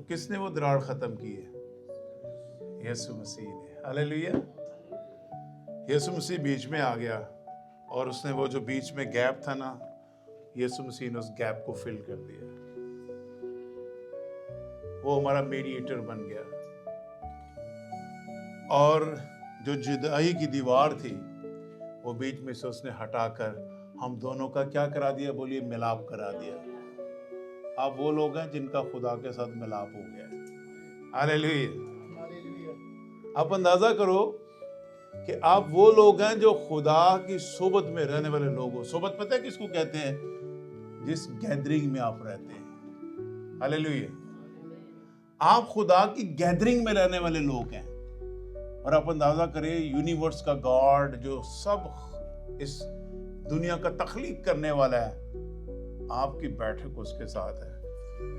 کس نے وہ دراڑ ختم کی ہے؟ یسوع مسیح نے. ہاللیلویا. یسوع مسیح بیچ میں آ گیا اور اس نے وہ جو بیچ میں گیپ تھا نا، یسوع مسیح نے اس گیپ کو فل کر دیا. وہ ہمارا میڈیٹر بن گیا. اور جو جدائی کی دیوار تھی وہ بیچ میں سے اس نے ہٹا کر ہم دونوں کا کیا کرا دیا؟ بولیے ملاپ کرا دیا. آپ وہ لوگ ہیں جن کا خدا کے ساتھ ملاپ ہو گیا ہے. ہاللیلویا. آپ اندازہ کرو کہ آپ وہ لوگ ہیں جو خدا کی صحبت میں رہنے والے لوگ ہو. صحبت پتہ ہے کس کو کہتے ہیں؟ جس گیدرنگ میں آپ رہتے ہیں. ہاللیلویا. آپ خدا کی گیدرنگ میں رہنے والے لوگ ہیں. اور آپ اندازہ کریں یونیورس کا گاڈ جو سب اس دنیا کا تخلیق کرنے والا ہے، آپ کی بیٹھک اس کے ساتھ ہے.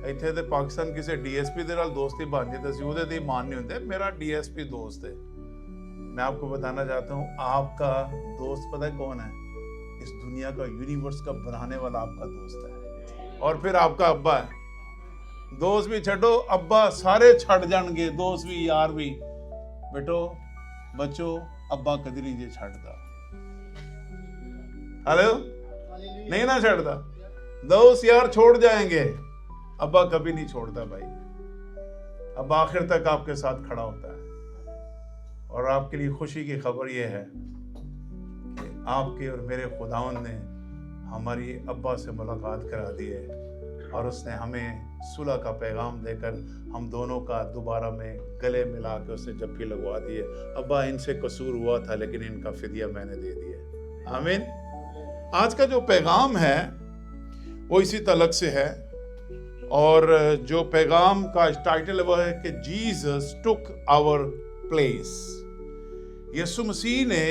ایتھے تے پاکستان کسی ڈی ایس پی دے نال دوستی بن جاتی سی، اودے تے مان نہیں ہوندے میرا ڈی ایس پی دوست ہے. میں آپ کو بتانا چاہتا ہوں آپ کا دوست پتہ ہے کون ہے؟ اس دنیا کا یونیورس کا بنانے والا آپ کا دوست ہے. اور پھر آپ کا ابا ہے. دوست بھی چھڈو، ابا سارے چھڈ جان گے، دوست بھی یار بھی. بیٹو بچو ابا کدی نہیں جے چھڈدا. ہلو نہیں نا چھڈدا. دوست یار چھوڑ جائیں گے، ابا کبھی نہیں چھوڑتا بھائی. ابا آخر تک آپ کے ساتھ کھڑا ہوتا ہے. اور آپ کے لیے خوشی کی خبر یہ ہے کہ آپ کے اور میرے خداوند نے ہماری ابا سے ملاقات کرا دی ہے، اور اس نے ہمیں صلح کا پیغام دے کر ہم دونوں کا دوبارہ میں گلے ملا کے اسے جپھی لگوا دی ہے. ابا ان سے قصور ہوا تھا لیکن ان کا فدیہ میں نے دے دیا. آمین. آج کا جو پیغام ہے وہ اسی تعلق سے ہے، اور جو پیغام کا ٹائٹل وہ ہے کہ جیزس ٹک آور پلیس. یسوع مسیح نے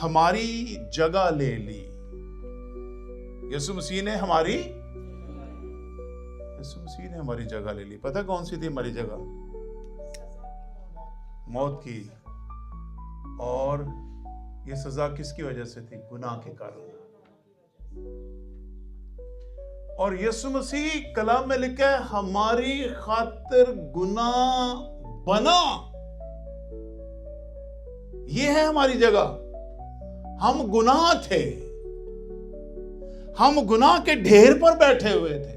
ہماری جگہ لے لی. یسوع مسیح نے ہماری جگہ لے لی. پتہ کون سی تھی ہماری جگہ؟ موت کی. اور یہ سزا کس کی وجہ سے تھی؟ گناہ کے کارن. اور یسوع مسیح کلام میں لکھا ہے ہماری خاطر گناہ بنا. یہ ہے ہماری جگہ. ہم گناہ تھے، ہم گناہ کے ڈھیر پر بیٹھے ہوئے تھے.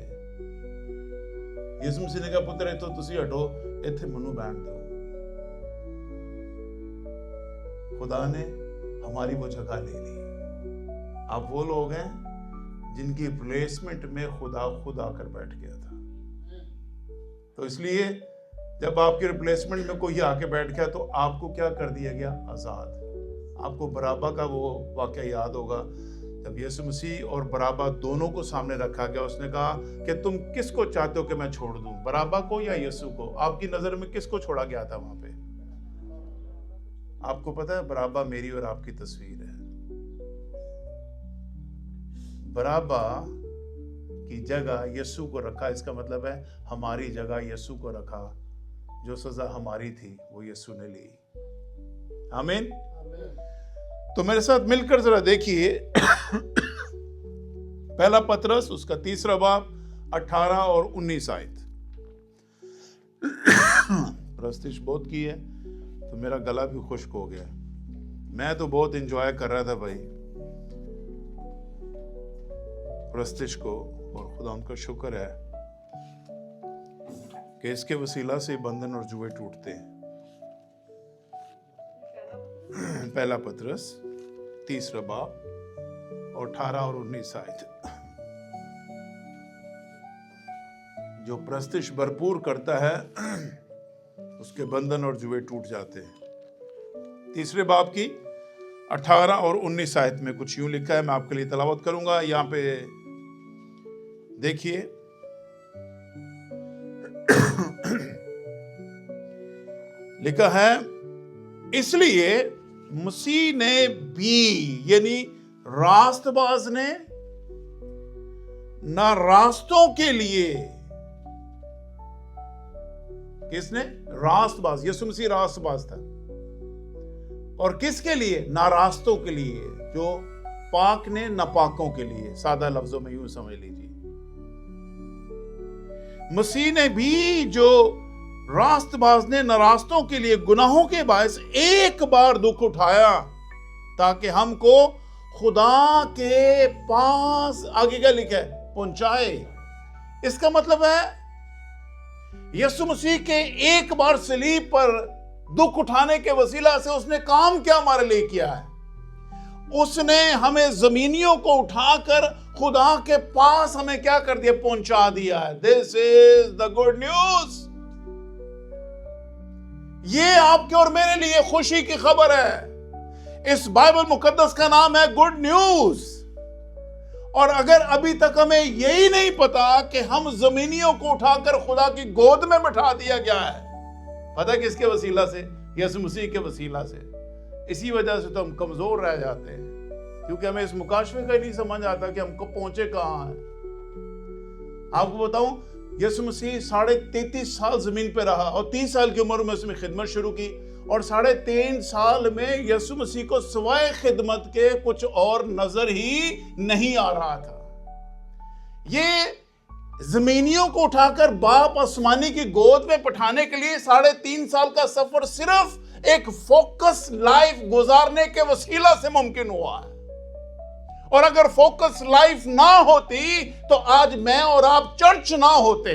یسوع مسیح نے کہا پتر تو تسی ہٹو، ایتھے منو بیٹھ دو. خدا نے ہماری وہ جگہ لے لی. آپ وہ لوگ ہیں جن کی ریپلیسمنٹ میں خدا خود آ کر بیٹھ گیا تھا. تو اس لیے جب آپ کی ریپلیسمنٹ میں کوئی آ کے بیٹھ گیا تو آپ کو کیا کر دیا گیا؟ آزاد. آپ کو برابا کا وہ واقعہ یاد ہوگا جب یسوع مسیح اور برابا دونوں کو سامنے رکھا گیا. اس نے کہا کہ تم کس کو چاہتے ہو کہ میں چھوڑ دوں، برابا کو یا یسوع کو؟ آپ کی نظر میں کس کو چھوڑا گیا تھا وہاں پہ؟ آپ کو پتا ہے برابا میری اور آپ کی تصویر ہے. برابا کی جگہ یسوع کو رکھا. اس کا مطلب ہے ہماری جگہ یسوع کو رکھا. جو سزا ہماری تھی وہ یسوع نے لی. آمین. تو میرے ساتھ مل کر ذرا دیکھیے پہلا پطرس اس کا 3 باب 18 اور 19 آیت. پرستش بہت کی ہے تو میرا گلا بھی خشک ہو گیا. میں تو بہت انجوائے کر رہا تھا بھائی پرستش کو، اور خدا ان کا شکر ہے کہ اس کے وسیلہ سے بندھن اور جوئے ٹوٹتے ہیں. پہلا پطرس 3 باب اور 18 اور 19 آیت. جو پرستش بھرپور کرتا ہے اس کے بندھن اور جوئے ٹوٹ جاتے ہیں. 3 باب کی 18 اور 19 آیت میں کچھ یوں لکھا ہے. میں آپ کے لیے تلاوت کروں گا. یہاں پہ دیکھیے لکھا ہے اس لیے مسیح نے بھی، یعنی راست باز نے نہ راستوں کے لیے. کس نے؟ راست باز. یسوع مسیح راست باز تھا. اور کس کے لیے؟ نہ راستوں کے لیے، جو پاک نے ناپاکوں کے لیے. سادہ لفظوں میں یوں سمجھ لیجیے. مسیح نے بھی جو راست باز نے ناراستوں کے لیے گناہوں کے باعث ایک بار دکھ اٹھایا تاکہ ہم کو خدا کے پاس آگے کیا لکھا ہے پہنچائے. اس کا مطلب ہے یسوع مسیح کے ایک بار صلیب پر دکھ اٹھانے کے وسیلہ سے اس نے کام کیا ہمارے لیے کیا ہے. اس نے ہمیں زمینیوں کو اٹھا کر خدا کے پاس ہمیں کیا کر دیا پہنچا دیا ہے. This is the good news. یہ آپ کے اور میرے لیے خوشی کی خبر ہے. اس بائبل مقدس کا نام ہے گڈ نیوز. اور اگر ابھی تک ہمیں یہی نہیں پتا کہ ہم زمینیوں کو اٹھا کر خدا کی گود میں بٹھا دیا گیا ہے, پتہ کس کے وسیلہ سے؟ یسوع مسیح کے وسیلہ سے. اسی وجہ سے تو ہم کمزور رہ جاتے ہیں, کیونکہ ہمیں اس مکاشفے کا نہیں سمجھ آتا کہ ہم کو پہنچے کہاں ہیں. آپ کو بتاؤں, یسوع مسیح 33.5 سال زمین پہ رہا اور 30 سال کی عمر میں اس میں خدمت شروع کی, اور 3.5 سال میں یسوع مسیح کو سوائے خدمت کے کچھ اور نظر ہی نہیں آ رہا تھا. یہ زمینیوں کو اٹھا کر باپ آسمانی کی گود میں پٹھانے کے لیے 3.5 سال کا سفر صرف ایک فوکس لائف گزارنے کے وسیلہ سے ممکن ہوا ہے. اور اگر فوکس لائف نہ ہوتی تو آج میں اور آپ چرچ نہ ہوتے.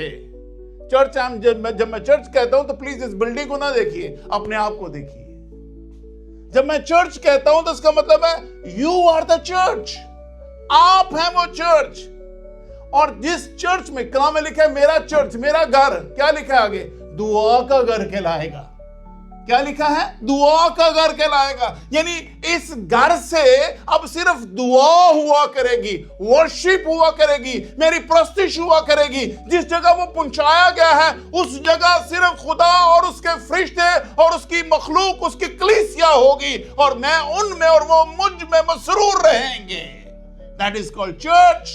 چرچ جب میں چرچ کہتا ہوں تو پلیز اس بلڈنگ کو نہ دیکھیے, اپنے آپ کو دیکھیے. جب میں چرچ کہتا ہوں تو اس کا مطلب ہے یو آر دا چرچ, آپ ہیں وہ چرچ. اور جس چرچ میں کلام میں لکھا ہے میرا چرچ میرا گھر, کیا لکھا ہے آگے؟ دعا کا گھر کہلائے گا. کیا لکھا ہے؟ دعا کا گھر کہلائے گا. یعنی اس گھر سے اب صرف دعا ہوا کرے گی, ورشپ ہوا کرے گی, میری پرستش ہوا کرے گی. جس جگہ وہ پہنچایا گیا ہے اس جگہ صرف خدا اور اس کے فرشتے اور اس کی مخلوق, اس کی کلیسیا ہوگی, اور میں ان میں اور وہ مجھ میں مسرور رہیں گے. That is called church.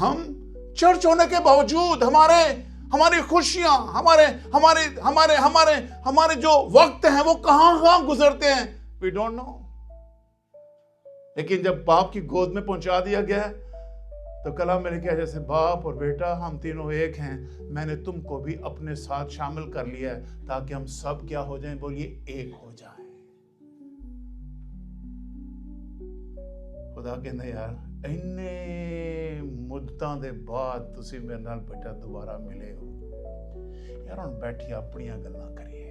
ہم چرچ ہونے کے باوجود ہماری خوشیاں, ہمارے جو وقت ہیں وہ کہاں گزرتے ہیں, we don't know. لیکن جب باپ کی گود میں پہنچا دیا گیا ہے تو کلام میں لکھا ہے جیسے باپ اور بیٹا ہم تینوں ایک ہیں, میں نے تم کو بھی اپنے ساتھ شامل کر لیا ہے تاکہ ہم سب کیا ہو جائیں, بولیے ایک ہو جائیں. خدا کہنے یار ਇੰਨੇ ਮੁੱਦਤਾਂ ਦੇ ਬਾਅਦ ਤੁਸੀਂ ਮੇਰੇ ਨਾਲ ਬੇਟਾ ਦੁਬਾਰਾ ਮਿਲੇ ਹੋ ਯਾਰ, ਹੁਣ ਬੈਠੀ ਆਪਣੀਆਂ ਗੱਲਾਂ ਕਰੀਏ,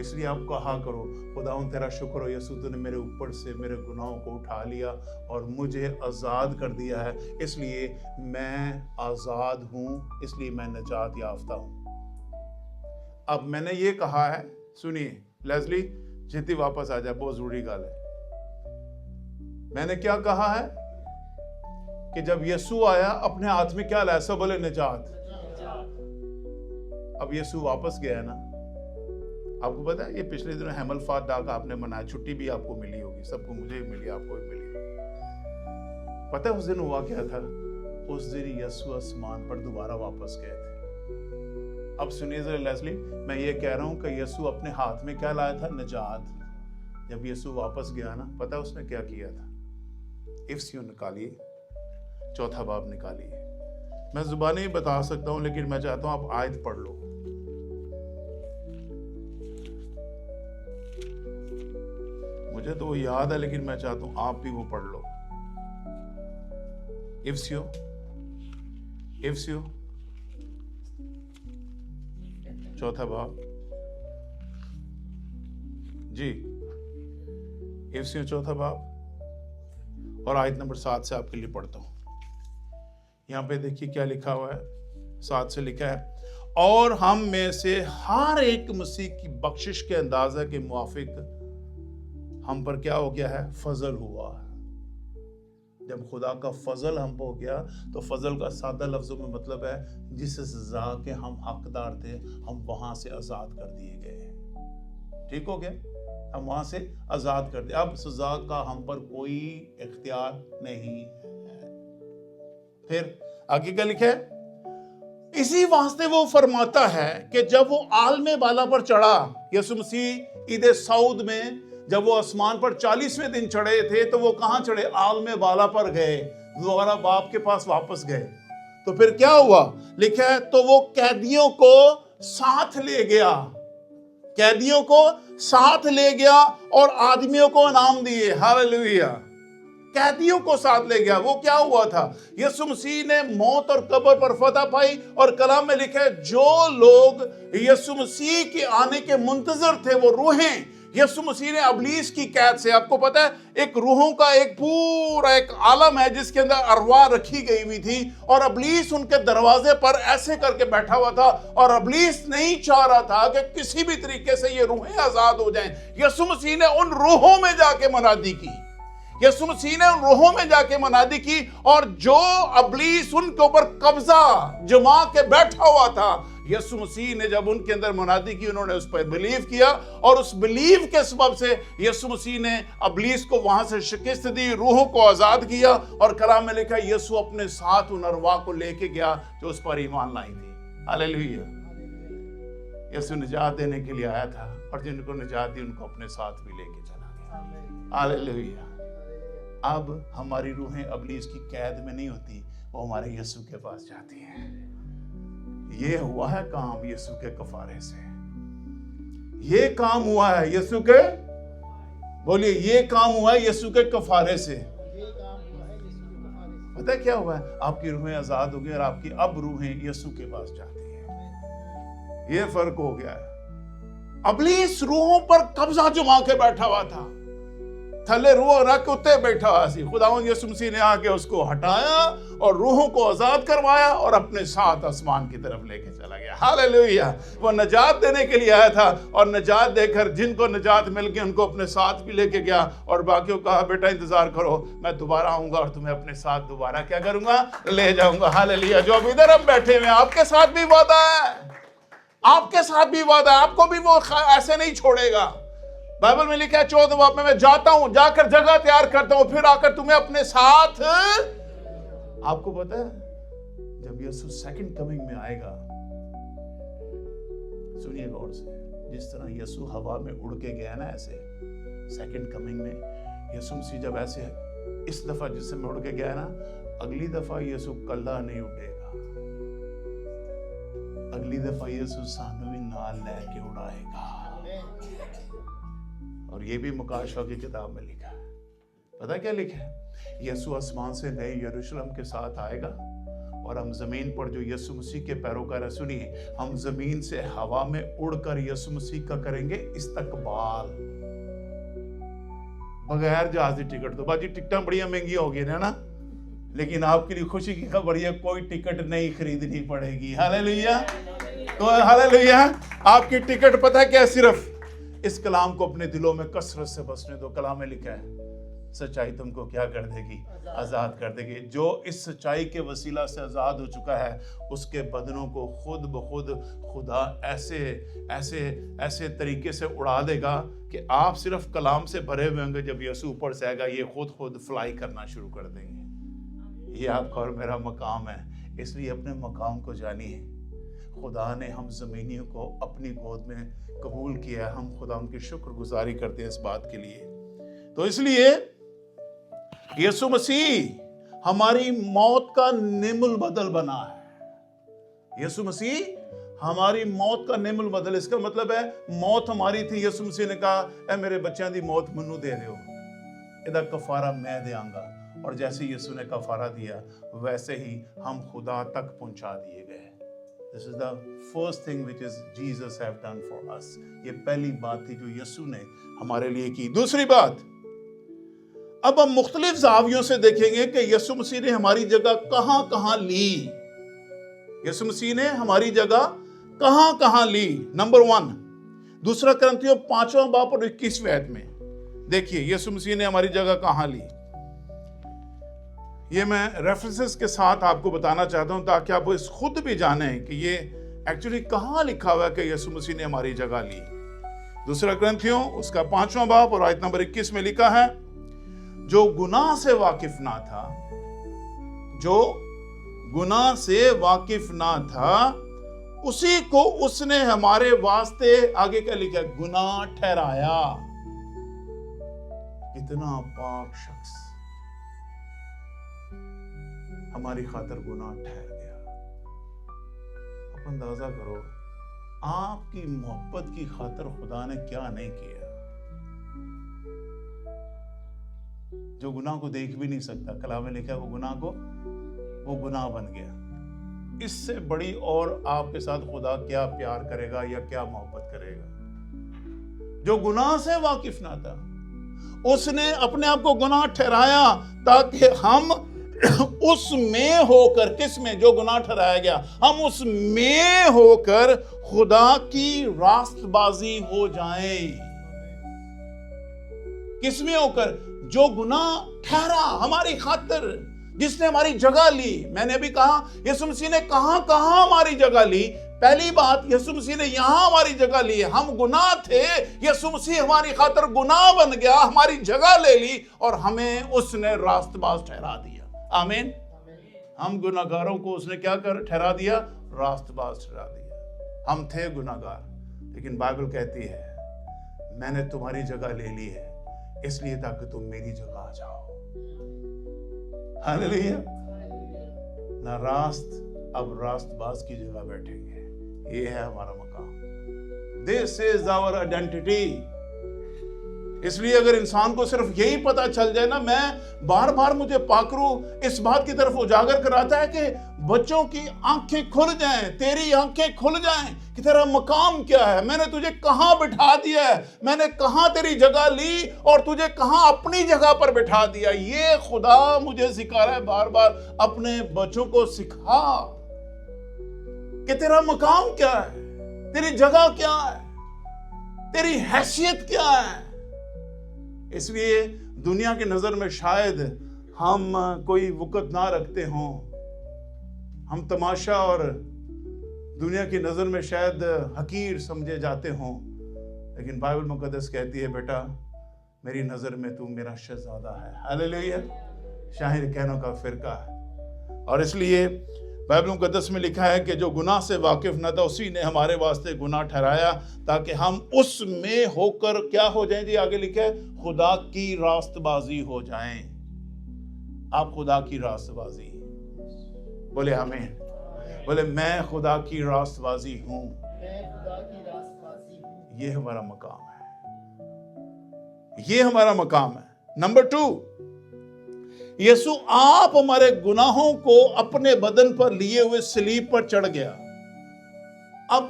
اس لیے آپ کہا کرو خداوند تیرا شکر ہو یسوع تو نے میرے اوپر سے میرے گناہوں کو اٹھا لیا اور مجھے آزاد کر دیا ہے، اس لیے میں آزاد ہوں، اس لیے میں نجات یافتہ ہوں۔ اب میں نے یہ کہا ہے، سنیے لیزلی جیتی واپس آ جائے، بہت ضروری گل ہے۔ میں نے کیا کہا ہے کہ جب یسوع آیا اپنے ہاتھ میں کیا لایا؟ سب بولے نجات۔ اب یسوع واپس گیا ہے نا، آپ کو پتا ہے یہ پچھلے دنوں حمل فات ڈاک آپ نے منایا، چھٹی بھی آپ کو ملی ہوگی، سب کو، مجھے ملی، آپ کو بھی ملی ہوگی۔ پتہ ہے اس دن ہوا کیا تھا؟ اس دن یسوع آسمان پر دوبارہ واپس گئے تھے۔ اب سنیے ذرا لیزلی، میں یہ کہہ رہا ہوں کہ یسوع اپنے ہاتھ میں کیا لایا تھا؟ نجات۔ جب یسوع واپس گیا نا، پتہ ہے اس نے کیا کیا تھا؟ افسیوں نکالیے، 4 باب نکالیے۔ میں زبانیں ہی بتا سکتا ہوں لیکن میں چاہتا ہوں آپ آیت پڑھ لو۔ مجھے تو وہ یاد ہے لیکن میں چاہتا ہوں آپ بھی وہ پڑھ لو۔ افسیوں 4 باب، جی افسیوں 4 باب اور آیت نمبر 7 سے آپ کے لیے پڑھتا ہوں۔ یہاں پہ دیکھیے کیا لکھا ہوا ہے، 7 سے لکھا ہے، اور ہم میں سے ہر ایک مسیح کی بخشش کے اندازہ کے موافق ہم پر کیا ہو گیا ہے؟ فضل ہوا۔ جب خدا کا فضل ہم پہ ہو گیا تو فضل کا سادہ لفظوں میں مطلب ہے جس سزا کے ہم حقدار تھے ہم وہاں سے آزاد کر دیے گئے۔ ٹھیک ہو گیا؟ ہم وہاں سے آزاد کر دیں، اب سزا کا ہم پر کوئی اختیار نہیں ہے۔ پھر آگے کیا لکھا ہے؟ اسی واسطے وہ فرماتا ہے کہ جب وہ عالم بالا پر چڑھا، یسوع مسیح عید سعود میں جب وہ آسمان پر 40ویں دن چڑھے تھے تو وہ کہاں چڑھے؟ عالم بالا پر گئے، دوبارہ باپ کے پاس واپس گئے۔ تو پھر کیا ہوا؟ لکھا ہے تو وہ قیدیوں کو ساتھ لے گیا، قیدیوں کو ساتھ لے گیا اور آدمیوں کو انعام دیے۔ ہاللیلویہ! قیدیوں کو ساتھ لے گیا۔ وہ کیا ہوا تھا؟ یسوع مسیح نے موت اور قبر پر فتح پائی، اور کلام میں لکھا ہے جو لوگ یسوع مسیح کے آنے کے منتظر تھے، وہ روحیں یسوع مسیح نے ابلیس کی قید سے، آپ کو پتا ہے ایک روحوں کا ایک پورا ایک عالم ہے جس کے اندر ارواح رکھی گئی ہوئی تھی، اور ابلیس ان کے دروازے پر ایسے کر کے بیٹھا ہوا تھا، اور ابلیس نہیں چاہ رہا تھا کہ کسی بھی طریقے سے یہ روحیں آزاد ہو جائیں۔ یسوع مسیح نے ان روحوں میں جا کے منادی کی، یسوع مسیح نے ان روحوں میں جا کے منادی کی، اور جو ابلیس ان کے اوپر قبضہ جما کے بیٹھا ہوا تھا، یسوع مسیح نے جب ان کے اندر منادی کی، انہوں نے اس پر بلیو کیا، اور اس بلیو کے سبب سے یسوع مسیح نے ابلیس کو وہاں سے شکست دی، روحوں کو آزاد کیا، اور کلام میں لکھا یسوع اپنے ساتھ ان ارواح کو لے کے گیا جو اس پر ایمان لائی تھی۔ ہاللیلویہ! یسوع نجات دینے کے لیے آیا تھا، اور جن کو نجات دی ان کو اپنے ساتھ بھی لے کے چلا گیا۔ ہاللیلویہ! اب ہماری روحیں ابلیس کی قید میں نہیں ہوتی، وہ ہمارے یسوع کے پاس جاتی ہیں۔ یہ ہوا ہے کام یسوع کے کفارے سے، یہ کام ہوا ہے یسوع کے، بولیے یہ کام ہوا ہے یسوع کے کفارے سے۔ پتہ ہے کیا ہوا ہے؟ آپ کی روحیں آزاد ہو گئی، اور آپ کی اب روحیں یسوع کے پاس جاتی ہیں۔ یہ فرق ہو گیا ہے۔ ابلیس روحوں پر قبضہ جما کے بیٹھا ہوا تھا، تھلے روح رکھ اتے بیٹھا ہوا سی۔ خداوند یسوع مسیح نے آ کے اس کو ہٹایا اور روحوں کو آزاد کروایا، اور اپنے ساتھ آسمان کی طرف لے کے چلا گیا۔ ہاللیلویہ! وہ نجات دینے کے لیے آیا تھا، اور نجات دے کر جن کو نجات مل گئی ان کو اپنے ساتھ بھی لے کے گیا، اور باقیوں کو کہا بیٹا انتظار کرو، میں دوبارہ آؤں گا اور تمہیں اپنے ساتھ دوبارہ کیا کروں گا؟ لے جاؤں گا۔ ہاللیلویہ! جو اب ادھر ہم بیٹھے ہوئے ہیں آپ کے ساتھ بھی وعدہ ہے، آپ کے ساتھ بھی وعدہ ہے، آپ کو بھی وہ ایسے نہیں چھوڑے گا۔ بائبل میں لکھا ہے 14 باب میں جاتا ہوں، جا کر جگہ تیار کرتا ہوں، پھر آ کر تمہیں اپنے ساتھ۔ آپ کو پتا ہے جب یسوع سیکنڈ کمنگ میں آئے گا، سنیے غور سے، جس طرح یسوع ہوا میں اڑ کے گیا نا، ایسے سیکنڈ کمنگ میں یسوع مسیح جب ایسے اس دفعہ جس میں اڑ کے گیا نا، اگلی دفعہ یسوع کلہ نہیں اٹھے گا، اگلی دفعہ یسوع سانو بھی نال لے کے اڑائے گا۔ اور یہ بھی مکاشفہ کی کتاب میں لکھا ہے۔ پتہ کیا لکھا ہے؟ یسوع آسمان سے نئے یروشلم کے ساتھ آئے گا، اور ہم زمین پر جو یسوع مسیح کے پیروکار ہیں، سنیے، ہم زمین سے ہوا میں اڑ کر یسوع مسیح کا کریں گے استقبال، بغیر جہازی ٹکٹ۔ تو باجی ٹکٹاں بڑی مہنگی ہو گئی نا، لیکن آپ کے لیے خوشی کی خبر یہ کوئی ٹکٹ نہیں خریدنی پڑے گی۔ ہاللیلویا، تو ہاللیلویا، آپ کی ٹکٹ پتہ کیا، صرف اس کلام کو اپنے دلوں میں کثرت سے بسنے دو۔ کلام میں لکھا ہے سچائی تم کو کیا کر دے گی؟ آزاد کر دے گی۔ جو اس سچائی کے وسیلہ سے آزاد ہو چکا ہے، اس کے بدنوں کو خود بخود خدا ایسے طریقے سے اڑا دے گا کہ آپ صرف کلام سے بھرے ہوئے ہوں گے، جب یسوع اوپر سے آئے گا یہ خود فلائی کرنا شروع کر دیں گے۔ یہ آپ کا اور میرا مقام ہے، اس لیے اپنے مقام کو جانیے۔ خدا نے ہم زمینیوں کو اپنی گود میں قبول کیا ہے، ہم خدا ان کی شکر گزاری کرتے ہیں اس بات کے لیے۔ تو اس لیے یسوع مسیح ہماری موت کا نعم البدل بنا ہے۔ یسوع مسیح ہماری موت کا نعم البدل، اس کا مطلب ہے موت ہماری تھی، یسوع مسیح نے کہا اے میرے بچیاں دی موت منو دے رہے ہو، ادا کفارہ میں دیاں گا، اور جیسے یسوع نے کفارہ دیا ویسے ہی ہم خدا تک پہنچا دیے گئے۔ This is the first thing which is Jesus have done for us۔ یہ پہلی بات تھی جو یسوع نے ہمارے لیے کی۔ دوسری بات، اب ہم مختلف زاویوں سے دیکھیں گے کہ یسوع مسیح نے ہماری جگہ کہاں کہاں لی۔ یسوع مسیح نے ہماری جگہ کہاں کہاں لی۔ نمبر 1، دوسرا کرنتھیوں 5واں باب اور 21ویں آیت میں دیکھیے یسوع مسیح نے ہماری جگہ کہاں لی۔ یہ میں ریفرنسز کے ساتھ آپ کو بتانا چاہتا ہوں تاکہ آپ اس خود بھی جانیں کہ یہ ایکچولی کہاں لکھا ہوا ہے کہ یسوع مسیح نے ہماری جگہ لی۔ دوسرا کرنتھیوں اس کا 5واں باب اور آیت نمبر 21 میں لکھا ہے، جو گناہ سے واقف نہ تھا، جو گناہ سے واقف نہ تھا، اسی کو اس نے ہمارے واسطے، آگے کیا لکھا ہے، گناہ ٹھہرایا۔ کتنا پاک شخص ہماری خاطر گناہ ٹھہر گیا۔ آپ اندازہ کرو آپ کی محبت کی خاطر خدا نے کیا نہیں کیا۔ جو گناہ کو دیکھ بھی نہیں سکتا، کلام میں لکھا ہے وہ گناہ بن گیا۔ اس سے بڑی اور آپ کے ساتھ خدا کیا پیار کرے گا یا کیا محبت کرے گا؟ جو گناہ سے واقف نہ تھا، اس نے اپنے آپ کو گناہ ٹھہرایا تاکہ ہم اس میں ہو کر، کس میں؟ جو گناہ ٹھہرایا گیا، ہم اس میں ہو کر خدا کی راست بازی ہو جائیں۔ کس میں ہو کر؟ جو گناہ ٹھہرا ہماری خاطر، جس نے ہماری جگہ لی۔ میں نے بھی کہا یسوع مسیح نے کہاں کہاں ہماری جگہ لی۔ پہلی بات، یسوع مسیح نے یہاں ہماری جگہ لی۔ ہم گناہ تھے، یسوع مسیح ہماری خاطر گناہ بن گیا، ہماری جگہ لے لی اور ہمیں اس نے راست باز ٹھہرا دیا۔ آمین۔ ہم گناہگاروں کو اس نے کیا ٹھہرا دیا؟ راست باز ٹھہرا دیا۔ ہم تھے گناہگار، لیکن بائبل کہتی ہے میں نے تمہاری جگہ لے لی ہے، اس لیے تاکہ تم میری جگہ آ جاؤ۔ ہاللیلویا۔ نہ راست، اب راست باز کی جگہ بیٹھیں گے۔ یہ ہے ہمارا مقام۔ This is our identity۔ اس لیے اگر انسان کو صرف یہی پتا چل جائے نا، میں بار بار مجھے پاکرو اس بات کی طرف اجاگر کراتا ہے کہ بچوں کی آنکھیں کھل جائیں، تیری آنکھیں کھل جائیں کہ تیرا مقام کیا ہے، میں نے تجھے کہاں بٹھا دیا ہے، میں نے کہاں تیری جگہ لی اور تجھے کہاں اپنی جگہ پر بٹھا دیا۔ یہ خدا مجھے سکھا رہا ہے بار بار، اپنے بچوں کو سکھا کہ تیرا مقام کیا ہے، تیری جگہ کیا ہے، تیری حیثیت کیا ہے۔ اس لیے دنیا کی نظر میں شاید ہم کوئی وقت نہ رکھتے ہوں، ہم تماشا اور دنیا کی نظر میں شاید حقیر سمجھے جاتے ہوں، لیکن بائبل مقدس کہتی ہے بیٹا میری نظر میں تو میرا شہزادہ ہے۔ ہاللیلویا۔ شاہد کہنوں کا فرقہ ہے۔ اور اس لیے بائبل مقدس میں لکھا ہے کہ جو گناہ سے واقف نہ تھا اسی نے ہمارے واسطے گناہ ٹھہرایا تاکہ ہم اس میں ہو کر کیا ہو جائیں؟ جی آگے لکھا ہے خدا کی راست بازی ہو جائیں۔ آپ خدا کی راست بازی، بولے آمین، بولے میں خدا کی راست بازی ہوں۔ یہ ہمارا مقام ہے، یہ ہمارا مقام ہے۔ نمبر 2، یسوع آپ ہمارے گناہوں کو اپنے بدن پر لیے ہوئے صلیب پر چڑھ گیا. اب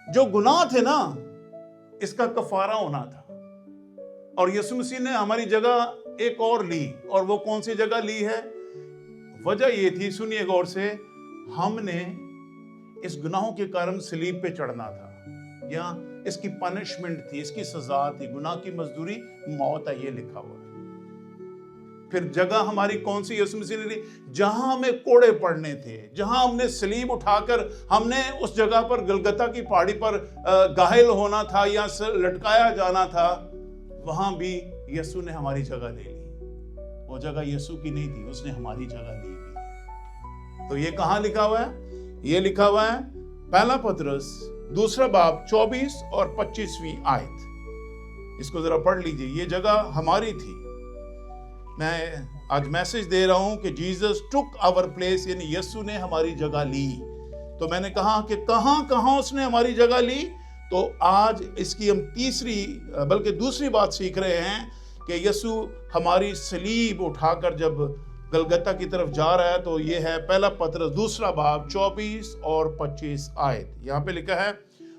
جو گناہ تھے نا اس کا کفارہ ہونا تھا, اور یسوع مسیح نے ہماری جگہ ایک اور لی. اور وہ کون سی جگہ لی ہے؟ وجہ یہ تھی, سنیے غور سے, ہم نے اس گناہوں کے کارن صلیب پہ چڑھنا تھا, یا اس کی پنشمنٹ تھی, اس کی سزا تھی. گناہ کی مزدوری موت ہے, یہ لکھا ہوا ہے. پھر جگہ ہماری کون سی یسوع مسیح نے لی؟ جہاں ہمیں کوڑے پڑنے تھے, جہاں ہم نے صلیب اٹھا کر ہم نے اس جگہ پر گلگتہ کی پہاڑی پر گھائل ہونا تھا یا لٹکایا جانا تھا, وہاں بھی یسوع نے ہماری جگہ لے لی. وہ جگہ یسوع کی نہیں تھی, اس نے ہماری جگہ لی بھی. تو یہ کہاں لکھا ہوا ہے؟ یہ لکھا ہوا ہے پہلا پطرس 2 باب 24 اور 25ویں آیت. اس کو ذرا پڑھ لیجئے. یہ جگہ ہماری تھی. میں آج میسج دے رہا ہوں کہ جیزس ٹک آور پلیس, یعنی یسوع نے ہماری جگہ لی. تو میں نے کہا کہ کہاں کہاں اس نے ہماری جگہ لی. تو آج اس کی ہم تیسری بلکہ دوسری بات سیکھ رہے ہیں کہ یسوع ہماری صلیب اٹھا کر جب گلگتہ کی طرف جا رہا ہے. تو یہ ہے پہلا پطرس 2 باب 24 اور 25 آیت. یہاں پہ لکھا ہے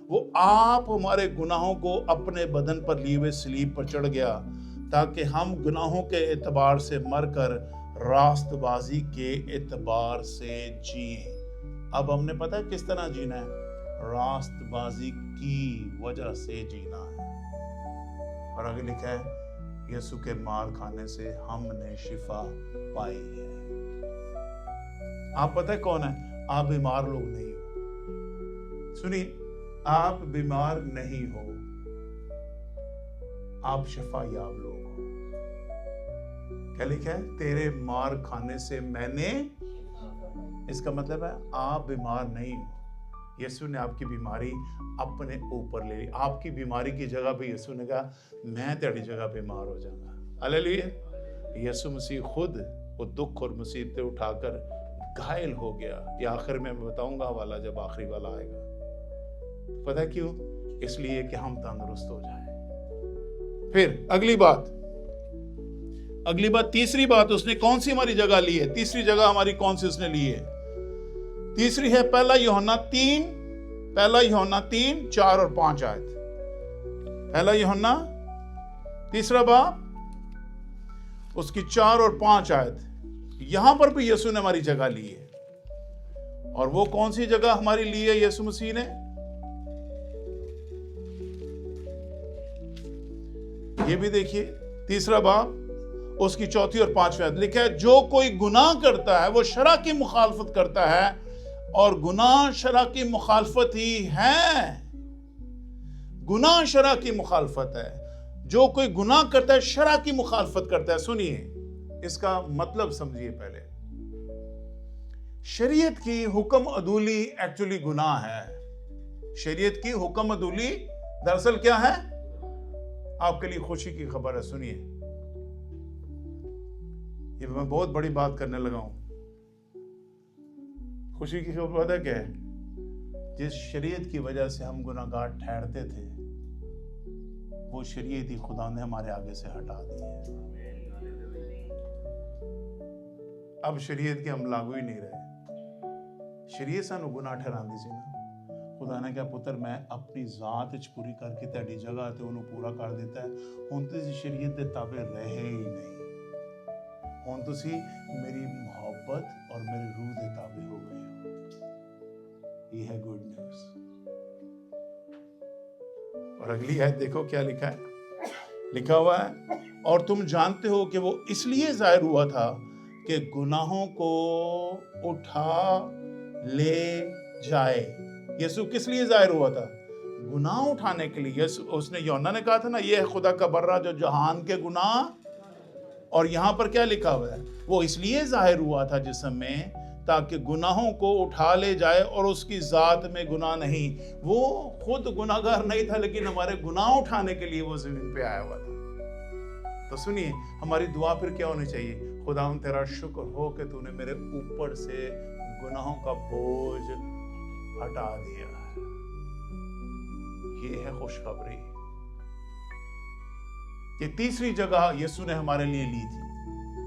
وہ آپ ہمارے گناہوں کو اپنے بدن پر لیے ہوئے صلیب پر چڑھ گیا تاکہ ہم گناہوں کے اعتبار سے مر کر راست بازی کے اعتبار سے جئیں. اب ہم نے پتا کس طرح جینا ہے؟ راست بازی کی وجہ سے جینا ہے. اور آگے لکھا ہے یسوع کے مار کھانے سے ہم نے شفا پائی ہے. آپ پتہ ہے کون ہے؟ آپ بیمار لوگ نہیں ہو. سنیے, آپ بیمار نہیں ہو, آپ شفا یاب لوگ ہو. کیا لکھا ہے؟ تیرے مار کھانے سے میں نے, اس کا مطلب ہے آپ بیمار نہیں ہو. یسوع نے آپ کی بیماری اپنے اوپر لے لی. آپ کی بیماری کی جگہ پہ یسوع نے کہا میں تیری جگہ بیمار ہو جاؤں گا. ہاللیلویہ. یسوع مسیح خود وہ دکھ اور مصیبتیں اٹھا کر گھائل ہو گیا. یہ آخر میں بتاؤں گا والا جب آخری والا آئے گا. پتہ کیوں؟ اس لیے کہ ہم تندرست ہو جائیں. پھر اگلی بات تیسری بات, اس نے کون سی ہماری جگہ لی ہے؟ تیسری جگہ ہماری کون سی اس نے لی ہے؟ تیسری ہے پہلا یوحنا 3 4 اور 5 آیت. پہلا یوحنا 3 باب اس کی 4 اور 5 آیت. یہاں پر بھی یسوع نے ہماری جگہ لی ہے. اور وہ کون سی جگہ ہماری لی ہے یسوع مسیح نے؟ یہ بھی دیکھیے 3 باب اس کی 4 اور 5 آیت. لکھا ہے جو کوئی گناہ کرتا ہے وہ شرع کی مخالفت کرتا ہے, اور گناہ شرع کی مخالفت ہی ہے. گناہ شرع کی مخالفت ہے. جو کوئی گناہ کرتا ہے شرع کی مخالفت کرتا ہے. سنیے اس کا مطلب سمجھیے. پہلے شریعت کی حکم عدولی ایکچولی گناہ ہے. شریعت کی حکم عدولی دراصل کیا ہے؟ آپ کے لیے خوشی کی خبر ہے. سنیے, یہ میں بہت بڑی بات کرنے لگا ہوں. خوشی کی خبر پتہ کیا ہے؟ جس شریعت کی وجہ سے ہم گناہگار ٹھہرتے تھے, وہ شریعت ہی خدا نے ہمارے آگے سے ہٹا دی ہے. اب شریعت کے ہم لاگو ہی نہیں رہے. شریعت سانو گناہ ٹھہراندی سی نا. خدا نے کہا پتر میں اپنی ذات وچ پوری کر کے تیری جگہ تے انہوں پورا کر دیتا ہے. ہن تسی شریعت دے تابع رہے ہی نہیں. ہن تسی میری محبت اور میری روح دے تابع ہو گئے ہو. یہ ہے گڈ نیوز. اور اگلی آیت دیکھو کیا لکھا ہے. لکھا ہوا ہے اور تم جانتے ہو کہ وہ اس لیے ظاہر ہوا تھا کہ گناہوں کو اٹھا لے جائے. یسوع کس لیے ظاہر ہوا تھا؟ گناہ اٹھانے کے لیے. اس نے یوحنا نے کہا تھا نا یہ ہے خدا کا برہ جو جہان کے گناہ. اور یہاں پر کیا لکھا ہوا ہے؟ وہ اس لیے ظاہر ہوا تھا جسم میں تاکہ گناہوں کو اٹھا لے جائے, اور اس کی ذات میں گناہ نہیں. وہ خود گناہگار نہیں تھا لیکن ہمارے گناہ اٹھانے کے لیے وہ زمین پہ آیا ہوا تھا. تو سنیے ہماری دعا پھر کیا ہونی چاہیے؟ خدا تیرا شکر ہو کہ تو نے میرے اوپر سے گناہوں کا بوجھ ہٹا دیا ہے. یہ ہے خوشخبری. یہ تیسری جگہ یسوع نے ہمارے لیے لی تھی.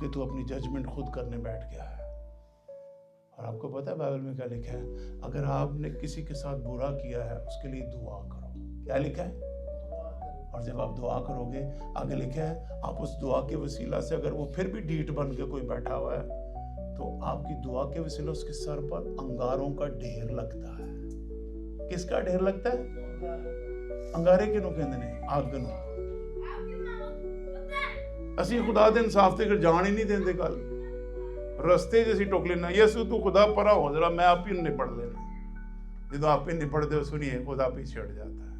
کہ تو اپنی ججمنٹ خود کرنے بیٹھ گیا ہے. اور آپ کو پتہ ہے بائبل میں کیا لکھا ہے؟ اگر آپ نے کسی کے ساتھ برا کیا ہے اس کے لیے دعا کرو. کیا لکھا ہے؟ اور جب آپ دعا کرو گے آگے لکھا ہے آپ اس دعا کے وسیلہ سے اگر وہ پھر بھی ڈھیٹ بن کے کوئی بیٹھا ہوا ہے تو آپ کی دعا کے وسیلہ اس کے سر پر انگاروں کا ڈھیر لگتا ہے. کس کا ڈھیر لگتا ہے؟ انگارے کنوں کہندے نے؟ آگ کنوں. اسی خدا دے انصاف تے جان ہی نہیں دیندے. گل رستے جیسی ٹوک لینا یسو تو خدا پرا ہو ذرا میں آپ ہی نپڑ لینا. جدو آپ ہی نپڑ دے سنیے خدا پیچھے ہٹ جاتا ہے.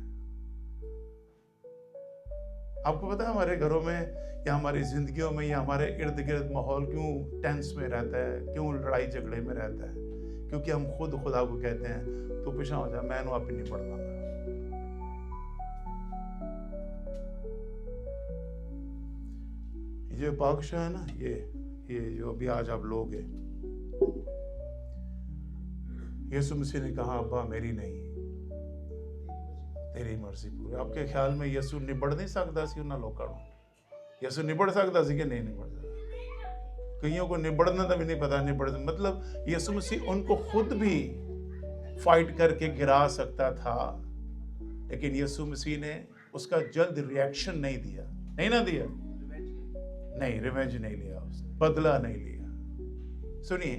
آپ کو پتا ہے ہمارے گھروں میں یا ہماری زندگیوں میں یا ہمارے ارد گرد ماحول کیوں ٹینس میں رہتا ہے, کیوں لڑائی جھگڑے میں رہتا ہے؟ کیونکہ ہم خود خدا کو کہتے ہیں تو پیچھے ہو جا, میں نو آپ ہی نہیں پڑھنا. یہ جو پاکشاہ ہے نا, یہ جو ابھی آج آپ لوگ ہیں, یسوع مسیح نے کہا ابا میری نہیں تیری مرضی پوری. آپ کے خیال میں یسوع نبڑ نہیں سکتا سی انہاں لوکاں نوں؟ یسوع نبڑ سکتا سی کہ نہیں نبڑ سکتا؟ کئیوں کو نبڑنا تو بھی نہیں پتا نبڑ, مطلب یسوع مسیح ان کو خود بھی فائٹ کر کے گرا سکتا تھا, لیکن یسوع مسیح نے اس کا جلد ریاکشن نہیں دیا. نہیں نہ دیا, نہیں ریونج نہیں لیا, اس نے بدلہ نہیں لیا. سنیے,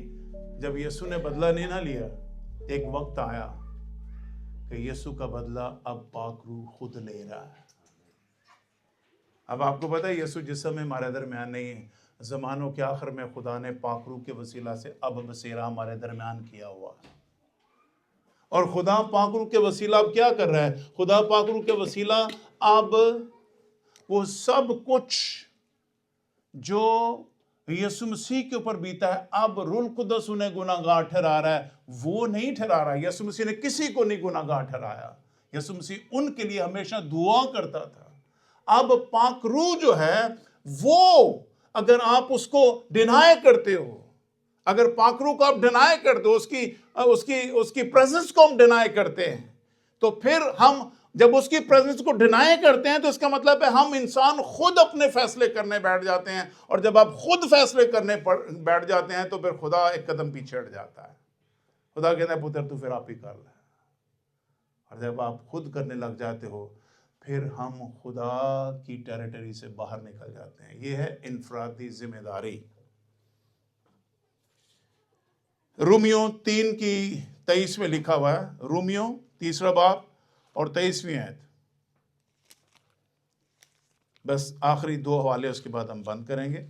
جب یسوع نے بدلہ نہیں نہ لیا, ایک وقت آیا کہ یسوع کا بدلہ اب پاک روح خود لے رہا ہے. اب آپ کو پتا ہے یسوع جسم میں ہمارے درمیان نہیں ہے. زمانوں کے آخر میں خدا نے پاک روح کے وسیلہ سے اب بسیرا ہمارے درمیان کیا ہوا ہے. اور خدا پاک روح کے وسیلہ اب کیا کر رہا ہے؟ خدا پاک روح کے وسیلہ اب وہ سب کچھ جو یسوع مسیح کے اوپر بیتا ہے, اب روح القدس انہیں گناہ گار ٹھہرا رہا ہے. وہ نہیں ٹھہرا رہا. یسوع مسیح نے کسی کو نہیں گناہ گار ٹھہرایا. یسوع مسیح ان کے لیے ہمیشہ دعا کرتا تھا. اب پاک روح جو ہے وہ, اگر آپ اس کو ڈینائی کرتے ہو, اگر پاک روح کو آپ ڈینائی کرتے ہو, اس کی پریزنس کو ہم ڈینائی کرتے ہیں, تو پھر ہم جب اس کی پریزنس کو ڈینائی کرتے ہیں تو اس کا مطلب ہے ہم انسان خود اپنے فیصلے کرنے بیٹھ جاتے ہیں. اور جب آپ خود فیصلے کرنے بیٹھ جاتے ہیں تو پھر خدا ایک قدم پیچھے ہٹ جاتا ہے. خدا کہتا ہے پتر تو پھر آپ ہی کر لیں. اور جب آپ خود کرنے لگ جاتے ہو پھر ہم خدا کی ٹیریٹری سے باہر نکل جاتے ہیں. یہ ہے انفرادی ذمہ داری. رومیو 3:23 میں لکھا ہوا ہے, رومیو 3 باب اور 23ویں آیت. بس آخری 2 حوالے اس کے بعد ہم بند کریں گے.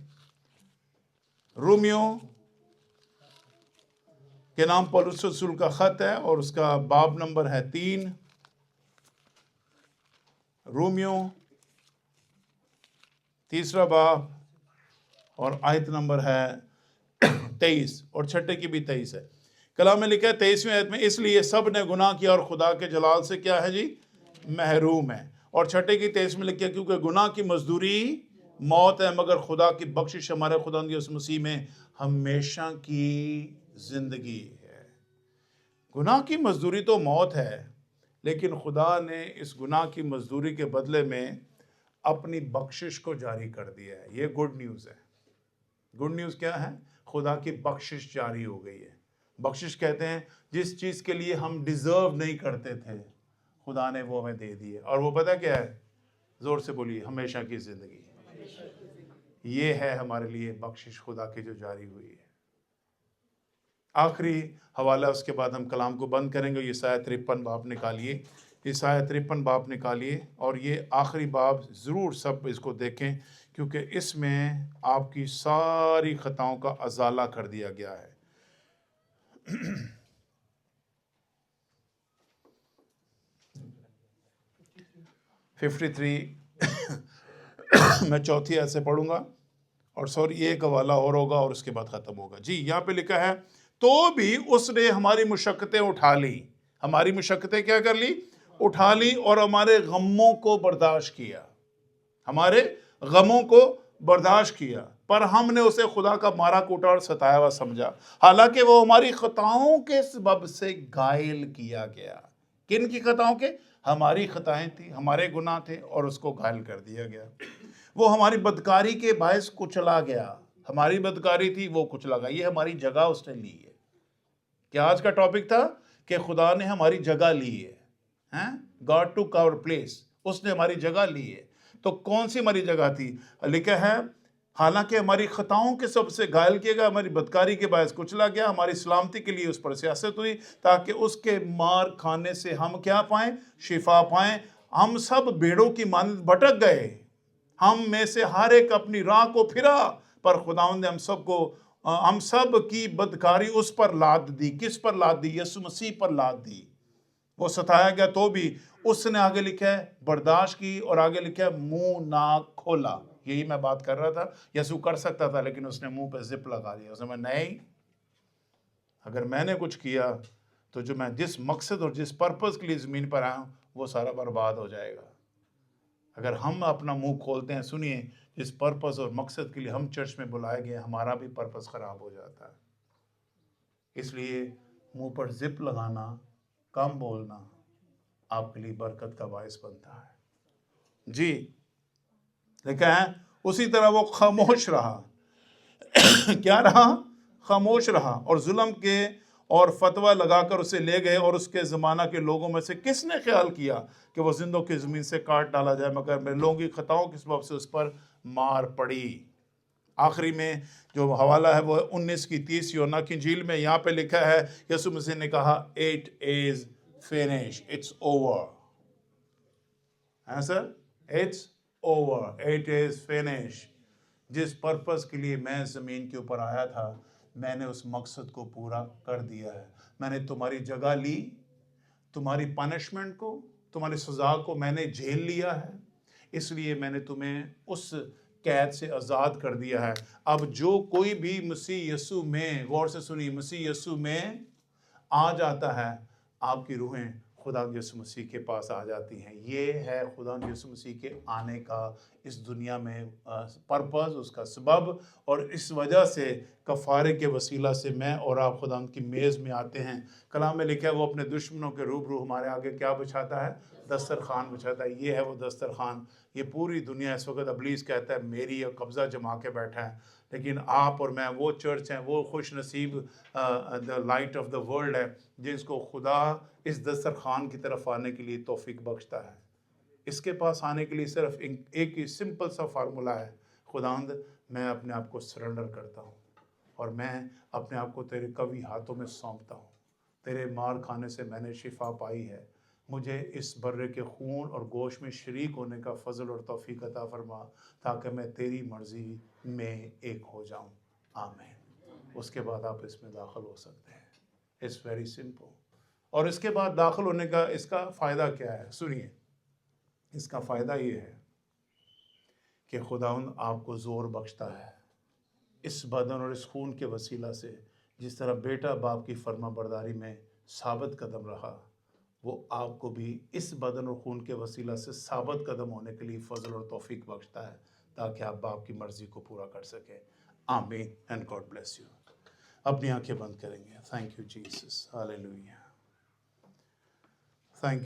رومیو کے نام پولس رسول کا خط ہے اور اس کا باب نمبر ہے 3. رومیو 3 باب اور آیت نمبر ہے 23 اور چھٹے کی بھی 23 ہے. کلام میں لکھا ہے 23ویں آیت میں, اس لیے سب نے گناہ کیا اور خدا کے جلال سے کیا ہے جی, محروم ہے. اور چھٹے کی 23 میں لکھا ہے کیونکہ گناہ کی مزدوری موت ہے, مگر خدا کی بخشش ہمارے خدا یسوع مسیح میں ہمیشہ کی زندگی ہے. گناہ کی مزدوری تو موت ہے, لیکن خدا نے اس گناہ کی مزدوری کے بدلے میں اپنی بخشش کو جاری کر دیا ہے. یہ گڈ نیوز ہے. گڈ نیوز کیا ہے؟ خدا کی بخشش جاری ہو گئی ہے. بخشش کہتے ہیں جس چیز کے لیے ہم ڈیزرو نہیں کرتے تھے, خدا نے وہ ہمیں دے دی ہے. اور وہ پتہ کیا ہے؟ زور سے بولیے, ہمیشہ کی زندگی. یہ ہے ہمارے لیے بخشش خدا کی جو جاری ہوئی ہے. آخری حوالہ اس کے بعد ہم کلام کو بند کریں گے. یسایہ 53 باب نکالیے, یسایہ 53 باب نکالیے, اور یہ آخری باب ضرور سب اس کو دیکھیں, کیونکہ اس میں آپ کی ساری خطاؤں کا ازالہ کر دیا گیا ہے. 53 میں چوتھی آیت سے پڑھوں گا, اور سوری ایک حوالہ اور ہوگا اور اس کے بعد ختم ہوگا. جی یہاں پہ لکھا ہے, تو بھی اس نے ہماری مشقتیں اٹھا لی. ہماری مشقتیں کیا کر لی؟ اٹھا لی, اور ہمارے غموں کو برداشت کیا. ہمارے غموں کو برداشت کیا, پر ہم نے اسے خدا کا مارا کوٹا اور ستایا ہوا سمجھا, حالانکہ وہ ہماری خطاؤں کے سبب سے گائل کیا گیا. کن کی خطاؤں کے؟ ہماری خطائیں تھیں, ہمارے گناہ تھے, اور اس کو گائل کر دیا گیا. وہ ہماری بدکاری کے باعث کچلا گیا, ہماری بدکاری تھی وہ کچھ لگا، یہ ہماری جگہ اس نے لی ہے. کہ آج کا ٹاپک تھا کہ خدا نے ہماری جگہ لی ہے. God took our place. اس نے ہماری جگہ لی ہے. تو کون سی ہماری جگہ تھی؟ لکھا ہے حالانکہ ہماری خطاؤں کے سب سے گھائل کیے گا، ہماری بدکاری کے باعث کچلا گیا، ہماری سلامتی کے لیے اس پر سیاست ہوئی تاکہ اس کے مار کھانے سے ہم کیا پائیں؟ شفا پائیں. ہم سب بھیڑوں کی مانند بھٹک گئے، ہم میں سے ہر ایک اپنی راہ کو پھرا، پر خداوند نے ہم سب کی بدکاری اس پر لاد دی. کس پر لاد دی؟ یسوع مسیح پر لاد دی. وہ ستایا گیا تو بھی اس نے آگے لکھا ہے برداشت کی، اور آگے لکھا ہے منہ نہ کھولا. یہی میں بات کر رہا تھا. یسوع کر سکتا تھا لیکن اس نے منہ پہ زپ لگا دیا. اس نے نہیں، اگر میں نے کچھ کیا تو جو میں جس مقصد اور جس پرپس کے لیے زمین پر آیا ہوں وہ سارا برباد ہو جائے گا. اگر ہم اپنا منہ کھولتے ہیں، سنیے، جس پرپس اور مقصد کے لیے ہم چرچ میں بلائے گئے ہمارا بھی پرپس خراب ہو جاتا ہے. اس لیے منہ پر زپ لگانا، کم بولنا آپ کے لیے برکت کا باعث بنتا ہے. جی لکھا ہے اسی طرح وہ خاموش رہا. کیا رہا؟ خاموش رہا. اور ظلم کے اور فتویٰ لگا کر اسے لے گئے، اور اس کے زمانہ کے لوگوں میں سے کس نے خیال کیا کہ وہ زندوں کی زمین سے کاٹ ڈالا جائے، مگر میرے لوگوں کی خطاؤں کے سبب سے اس پر مار پڑی. آخری میں جو حوالہ ہے وہ 19:30 یوحنا کی انجیل میں یہاں پہ لکھا ہے یسوع مسیح نے کہا it is finish, it's over. ہاں sir, it's over, it is finish. جس پرپس کے لیے میں زمین کے اوپر آیا تھا میں نے اس مقصد کو پورا کر دیا ہے. میں نے تمہاری جگہ لی، تمہاری پنشمنٹ کو، تمہاری سزا کو میں نے جھیل لیا ہے. اس لیے میں نے تمہیں اس قید سے آزاد کر دیا ہے. اب جو کوئی بھی مسیح یسوع میں، غور سے سنی، مسیح یسوع میں آ جاتا ہے آپ کی روحیں خدا یسوع مسیح کے پاس آ جاتی ہیں. یہ ہے خدا یسوع مسیح کے آنے کا اس دنیا میں پرپس، اس کا سبب. اور اس وجہ سے کفارے کے وسیلہ سے میں اور آپ خدا کی میز میں آتے ہیں. کلام میں لکھا ہے وہ اپنے دشمنوں کے روبرو ہمارے آگے کیا بچھاتا ہے؟ دسترخوان بچھاتا ہے. یہ ہے وہ دسترخوان. یہ پوری دنیا اس وقت ابلیس کہتا ہے میری قبضہ جما کے بیٹھا ہے، لیکن آپ اور میں وہ چرچ ہیں، وہ خوش نصیب the light of the world ہے جس کو خدا اس دسترخوان کی طرف آنے کے لیے توفیق بخشتا ہے. اس کے پاس آنے کے لیے صرف ایک ہی سمپل سا فارمولا ہے، خداوند میں اپنے آپ کو سرنڈر کرتا ہوں اور میں اپنے آپ کو تیرے قوی ہاتھوں میں سونپتا ہوں. تیرے مار کھانے سے میں نے شفا پائی ہے. مجھے اس برے کے خون اور گوشت میں شریک ہونے کا فضل اور توفیق عطا فرما تاکہ میں تیری مرضی میں ایک ہو جاؤں. آمین. اس کے بعد آپ اس میں داخل ہو سکتے ہیں. It's very simple. اور اس کے بعد داخل ہونے کا اس کا فائدہ کیا ہے؟ سنیے، اس کا فائدہ یہ ہے کہ خداوند آپ کو زور بخشتا ہے اس بدن اور اس خون کے وسیلہ سے. جس طرح بیٹا باپ کی فرما برداری میں ثابت قدم رہا، وہ آپ کو بھی اس بدن اور خون کے وسیلہ سے ثابت قدم ہونے کے لیے فضل اور توفیق بخشتا ہے تاکہ آپ باپ کی مرضی کو پورا کر سکیں. آمین. And God bless you. اپنی آنکھیں بند کریں گے. Thank you Jesus. Hallelujah. Thank